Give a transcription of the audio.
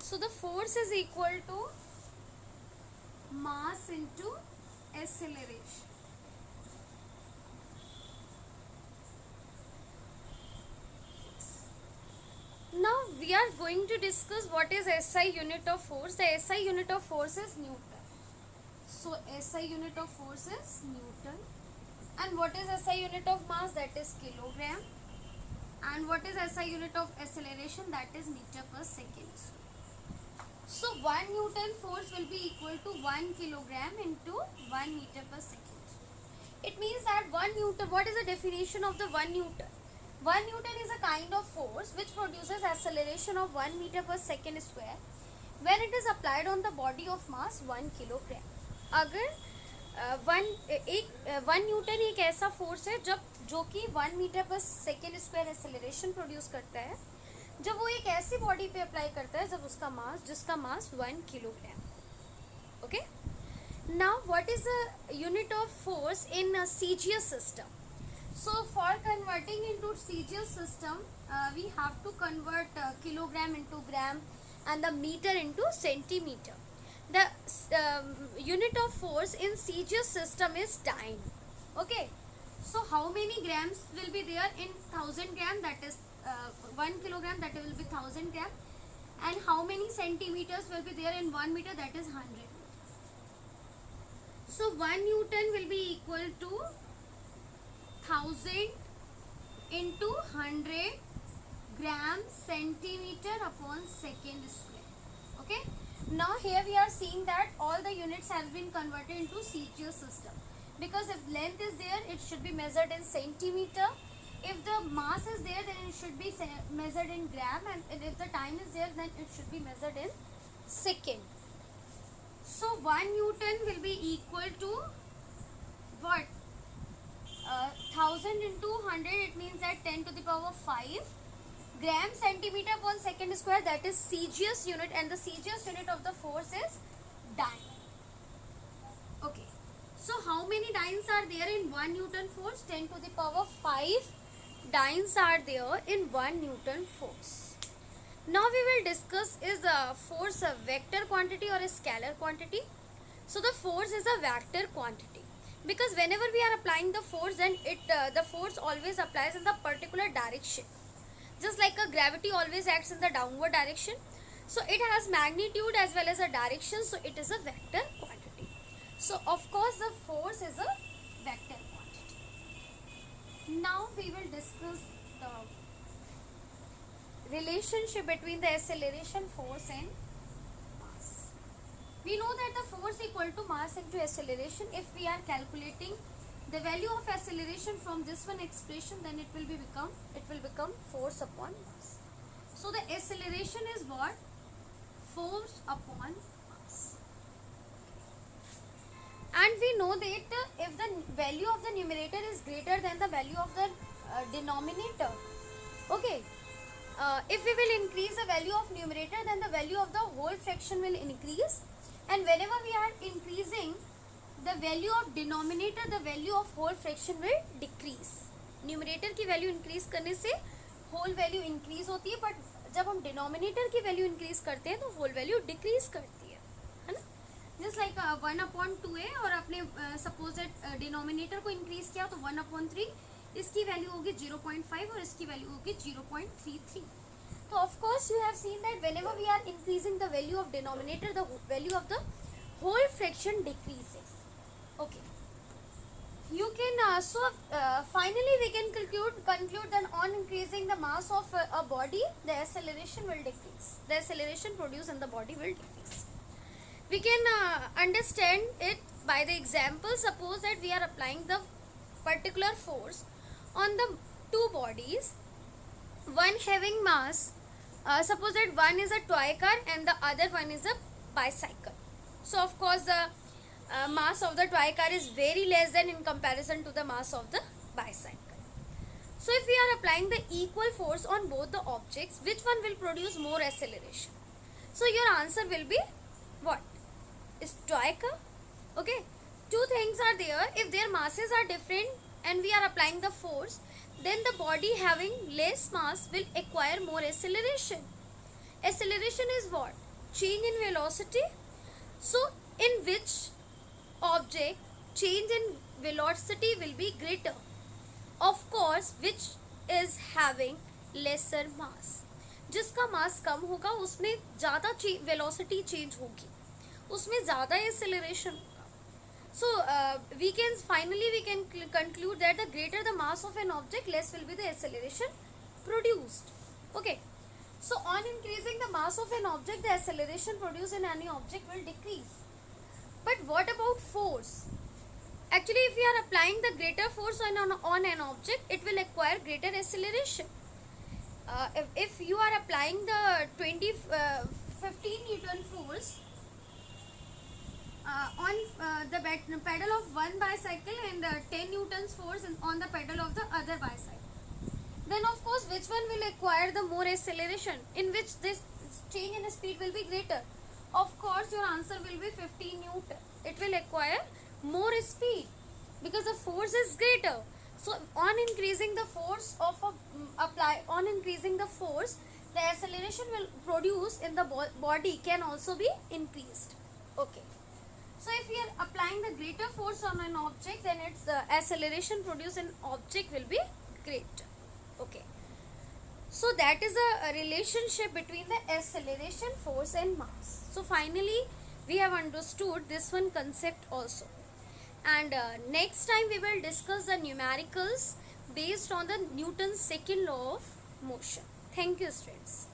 So the force is equal to mass into acceleration. Now we are going to discuss what is SI unit of force. The SI unit of force is Newton. So SI unit of force is Newton. And what is SI unit of mass? That is kilogram. And what is SI unit of acceleration? That is meter per second. So 1 Newton force will be equal to 1 kilogram into 1 meter per second. It means that 1 Newton, what is the definition of the 1 Newton? 1 Newton is a kind of force which produces acceleration of 1 meter per second square when it is applied on the body of mass 1 kilogram. अगर 1 Newton एक ऐसा force है जो कि 1 metre पर second square acceleration produce करता है जब वो एक ऐसी बॉडी पे अप्लाई करता है जब उसका मास जिसका मास 1 kilogram. Okay, now what is the unit of force in CGS system? So for converting into CGS system, we have to convert kilogram into gram and the meter into centimeter. The unit of force in CGS system is dyne. Okay, so how many grams will be there in 1000 gram? That is 1 kilogram, that will be 1000 gram. And how many centimeters will be there in 1 meter? That is 100. So 1 Newton will be equal to 1000 into 100 gram centimeter upon second square. Okay, now here we are seeing that all the units have been converted into CGS system, because if length is there it should be measured in centimeter, if the mass is there then it should be measured in gram, and if the time is there then it should be measured in second. So 1 Newton will be equal to what? 1000 into 100, it means that 10 to the power 5 gram centimeter upon second square, that is CGS unit, and the CGS unit of the force is dyne. Okay, so how many dynes are there in 1 Newton force? 10 to the power 5 dynes are there in 1 Newton force. Now we will discuss, is the force a vector quantity or a scalar quantity? So the force is a vector quantity, because whenever we are applying the force, then the force always applies in the particular direction, just like a gravity always acts in the downward direction. So it has magnitude as well as a direction, so it is a vector quantity. So of course the force is a vector quantity. Now we will discuss the relationship between the acceleration force and mass. We know that the force equal to mass into acceleration. If we are calculating the value of acceleration from this one expression, then it will become force upon mass. So the acceleration is what? Force upon mass. And we know that if the value of the numerator is greater than the value of the denominator, okay, if we will increase the value of numerator, then the value of the whole fraction will increase, and whenever we are increasing the value of denominator, the value of whole fraction will decrease. Numerator की value increase करने से whole value increase होती है, but जब हम denominator की value increase करते हैं तो होल वैल्यू डिक्रीज करती है ना. जस्ट लाइक 1/2 है, और आपने सपोज डिनोमिनेटर को इंक्रीज किया तो 1/3, इसकी वैल्यू होगी 0.5 और इसकी वैल्यू होगी 0.33. तो of course you have seen that whenever we are increasing the value of denominator, the value of the whole fraction decreases. Okay, you can finally we can conclude that on increasing the mass of a body, the acceleration will decrease. The acceleration produced in the body will decrease. We can understand it by the example. Suppose that we are applying the particular force on the two bodies, one having mass, suppose that one is a toy car and the other one is a bicycle. So of course the mass of the toy car is very less than in comparison to the mass of the bicycle. So if we are applying the equal force on both the objects, which one will produce more acceleration? So your answer will be what? Is toy car. Okay, two things are there. If their masses are different and we are applying the force, then the body having less mass will acquire more acceleration. Acceleration is what? change in velocity. So in which object change in velocity will be greater? Of course, which is having lesser mass. जिसका मास कम होगा उसमें ज़्यादा velocity change होगी, उसमें ज़्यादा acceleration होगा. So we can conclude that the greater the mass of an object, less will be the acceleration produced. Okay. So on increasing the mass of an object, the acceleration produced in any object will decrease. But what about force? Actually, if we are applying the greater force on an object, it will acquire greater acceleration. If you are applying the 15 Newton force on the pedal of one bicycle and 10 Newtons force on the pedal of the other bicycle, then of course which one will acquire the more acceleration, in which this change in speed will be greater? Of course your answer will be 15 Newton. It will acquire more speed because the force is greater. So on increasing the force the acceleration will produce in the body can also be increased. Okay. So if we are applying the greater force on an object, then its acceleration produced in object will be greater. Okay. So that is a relationship between the acceleration, force and mass. So finally we have understood this one concept also. And next time we will discuss the numericals based on the Newton's second law of motion. Thank you, students.